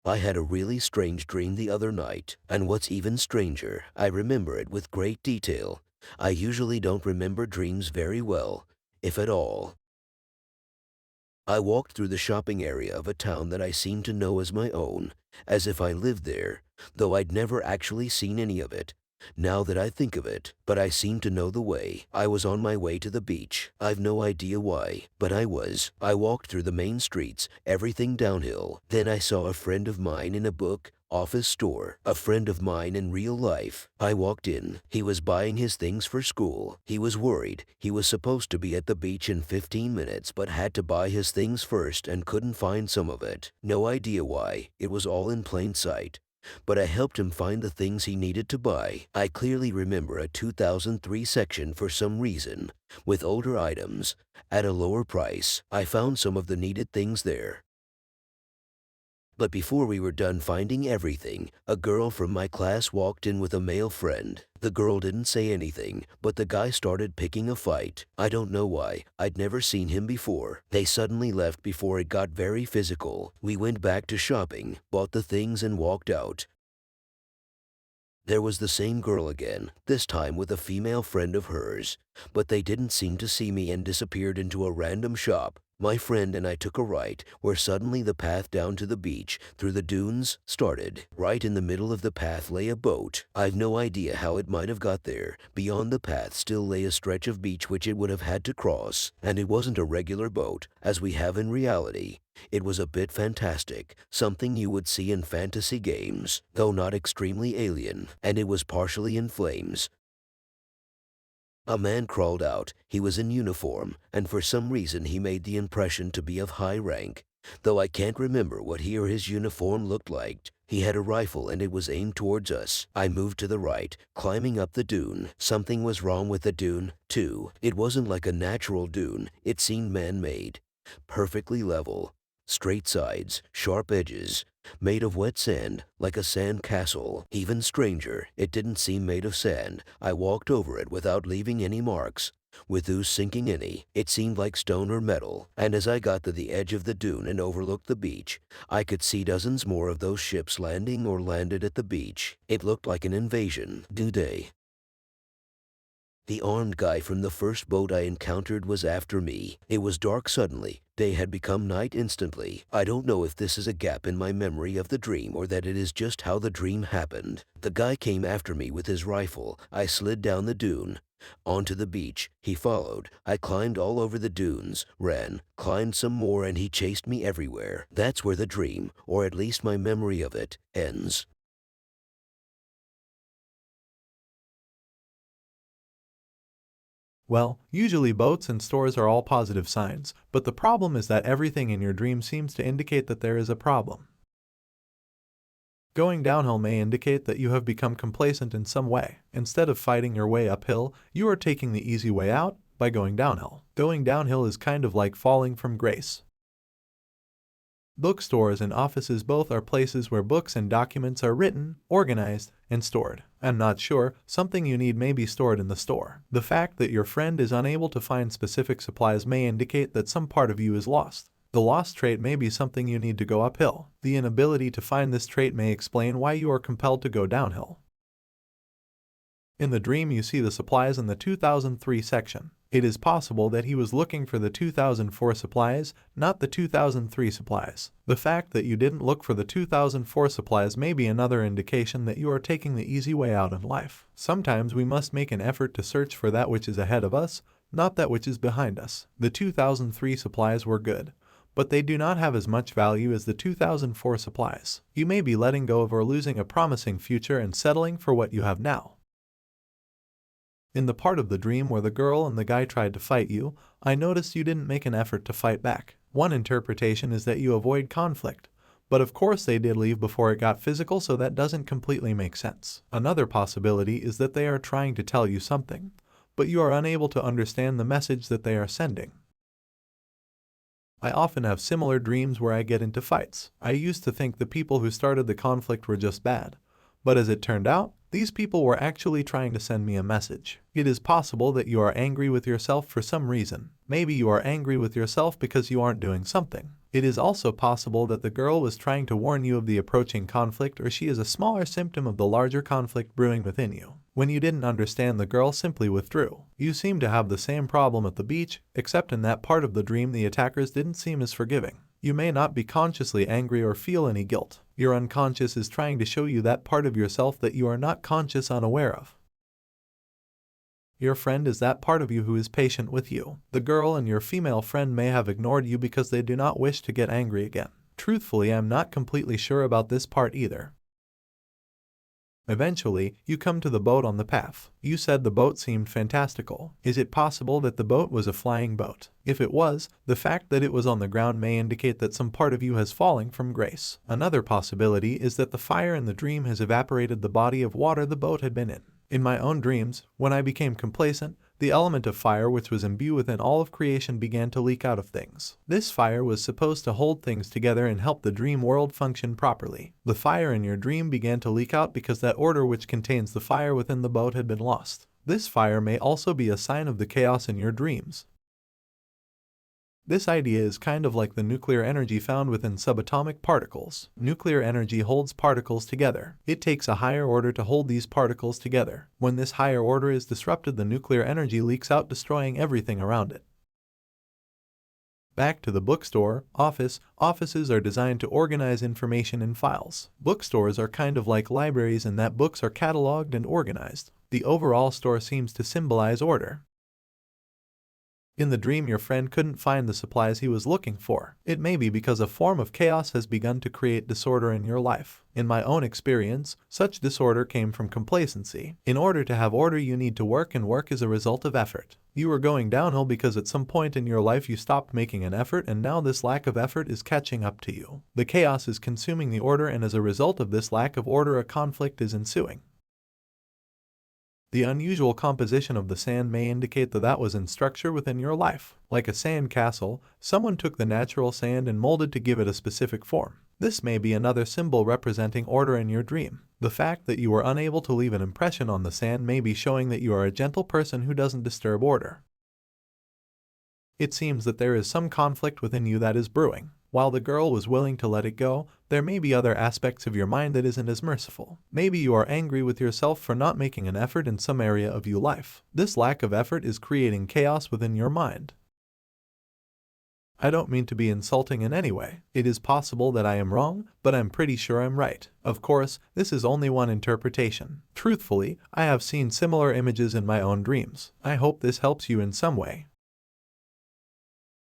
I had a really strange dream the other night, and what's even stranger, I remember it with great detail. I usually don't remember dreams very well, if at all. I walked through the shopping area of a town that I seemed to know as my own, as if I lived there, though I'd never actually seen any of it. Now that I think of it, but I seem to know the way. I was on my way to the beach. I've no idea why, but I was. I walked through the main streets, everything downhill. Then I saw a friend of mine in a book office store, a friend of mine in real life. I walked in. He was buying his things for school. He was worried. He was supposed to be at the beach in 15 minutes, but had to buy his things first and couldn't find some of it. No idea why. It was all in plain sight. But I helped him find the things he needed to buy. I clearly remember a 2003 section for some reason, with older items, at a lower price. I found some of the needed things there. But before we were done finding everything, a girl from my class walked in with a male friend. The girl didn't say anything, but the guy started picking a fight. I don't know why. I'd never seen him before. They suddenly left before it got very physical. We went back to shopping, bought the things and walked out. There was the same girl again, this time with a female friend of hers, but they didn't seem to see me and disappeared into a random shop. My friend and I took a right, where suddenly the path down to the beach, through the dunes, started. Right in the middle of the path lay a boat. I've no idea how it might have got there. Beyond the path still lay a stretch of beach which it would have had to cross, and it wasn't a regular boat, as we have in reality. It was a bit fantastic, something you would see in fantasy games, though not extremely alien, and it was partially in flames. A man crawled out. He was in uniform, and for some reason he made the impression to be of high rank, though I can't remember what he or his uniform looked like. He had a rifle and it was aimed towards us. I moved to the right, climbing up the dune. Something was wrong with the dune, too. It wasn't like a natural dune. It seemed man-made. Perfectly level. Straight sides, sharp edges, made of wet sand, like a sand castle. Even stranger, it didn't seem made of sand. I walked over it without leaving any marks, without sinking any. It seemed like stone or metal, and as I got to the edge of the dune and overlooked the beach, I could see dozens more of those ships landing or landed at the beach. It looked like an invasion. Do they? The armed guy from the first boat I encountered was after me. It was dark suddenly. Day had become night instantly. I don't know if this is a gap in my memory of the dream or that it is just how the dream happened. The guy came after me with his rifle. I slid down the dune. Onto the beach. He followed. I climbed all over the dunes, ran, climbed some more, and he chased me everywhere. That's where the dream, or at least my memory of it, ends. Well, usually boats and stores are all positive signs, but the problem is that everything in your dream seems to indicate that there is a problem. Going downhill may indicate that you have become complacent in some way. Instead of fighting your way uphill, you are taking the easy way out by going downhill. Going downhill is kind of like falling from grace. Bookstores and offices both are places where books and documents are written, organized, and stored. I'm not sure, something you need may be stored in the store. The fact that your friend is unable to find specific supplies may indicate that some part of you is lost. The lost trait may be something you need to go uphill. The inability to find this trait may explain why you are compelled to go downhill. In the dream you see the supplies in the 2003 section. It is possible that he was looking for the 2004 supplies, not the 2003 supplies. The fact that you didn't look for the 2004 supplies may be another indication that you are taking the easy way out in life. Sometimes we must make an effort to search for that which is ahead of us, not that which is behind us. The 2003 supplies were good, but they do not have as much value as the 2004 supplies. You may be letting go of or losing a promising future and settling for what you have now. In the part of the dream where the girl and the guy tried to fight you, I noticed you didn't make an effort to fight back. One interpretation is that you avoid conflict, but of course they did leave before it got physical, so that doesn't completely make sense. Another possibility is that they are trying to tell you something, but you are unable to understand the message that they are sending. I often have similar dreams where I get into fights. I used to think the people who started the conflict were just bad, but as it turned out, these people were actually trying to send me a message. It is possible that you are angry with yourself for some reason. Maybe you are angry with yourself because you aren't doing something. It is also possible that the girl was trying to warn you of the approaching conflict, or she is a smaller symptom of the larger conflict brewing within you. When you didn't understand, the girl simply withdrew. You seem to have the same problem at the beach, except in that part of the dream the attackers didn't seem as forgiving. You may not be consciously angry or feel any guilt. Your unconscious is trying to show you that part of yourself that you are not conscious unaware of. Your friend is that part of you who is patient with you. The girl and your female friend may have ignored you because they do not wish to get angry again. Truthfully, I'm not completely sure about this part either. Eventually, you come to the boat on the path. You said the boat seemed fantastical. Is it possible that the boat was a flying boat? If it was, the fact that it was on the ground may indicate that some part of you has fallen from grace. Another possibility is that the fire in the dream has evaporated the body of water the boat had been in. In my own dreams, when I became complacent, the element of fire which was imbued within all of creation began to leak out of things. This fire was supposed to hold things together and help the dream world function properly. The fire in your dream began to leak out because that order which contains the fire within the boat had been lost. This fire may also be a sign of the chaos in your dreams. This idea is kind of like the nuclear energy found within subatomic particles. Nuclear energy holds particles together. It takes a higher order to hold these particles together. When this higher order is disrupted, the nuclear energy leaks out, destroying everything around it. Back to the bookstore, office. Offices are designed to organize information in files. Bookstores are kind of like libraries in that books are cataloged and organized. The overall store seems to symbolize order. In the dream, your friend couldn't find the supplies he was looking for. It may be because a form of chaos has begun to create disorder in your life. In my own experience, such disorder came from complacency. In order to have order, you need to work, and work is a result of effort. You were going downhill because at some point in your life you stopped making an effort, and now this lack of effort is catching up to you. The chaos is consuming the order, and as a result of this lack of order, a conflict is ensuing. The unusual composition of the sand may indicate that was in structure within your life. Like a sand castle, someone took the natural sand and molded to give it a specific form. This may be another symbol representing order in your dream. The fact that you were unable to leave an impression on the sand may be showing that you are a gentle person who doesn't disturb order. It seems that there is some conflict within you that is brewing. While the girl was willing to let it go, there may be other aspects of your mind that isn't as merciful. Maybe you are angry with yourself for not making an effort in some area of your life. This lack of effort is creating chaos within your mind. I don't mean to be insulting in any way. It is possible that I am wrong, but I'm pretty sure I'm right. Of course, this is only one interpretation. Truthfully, I have seen similar images in my own dreams. I hope this helps you in some way.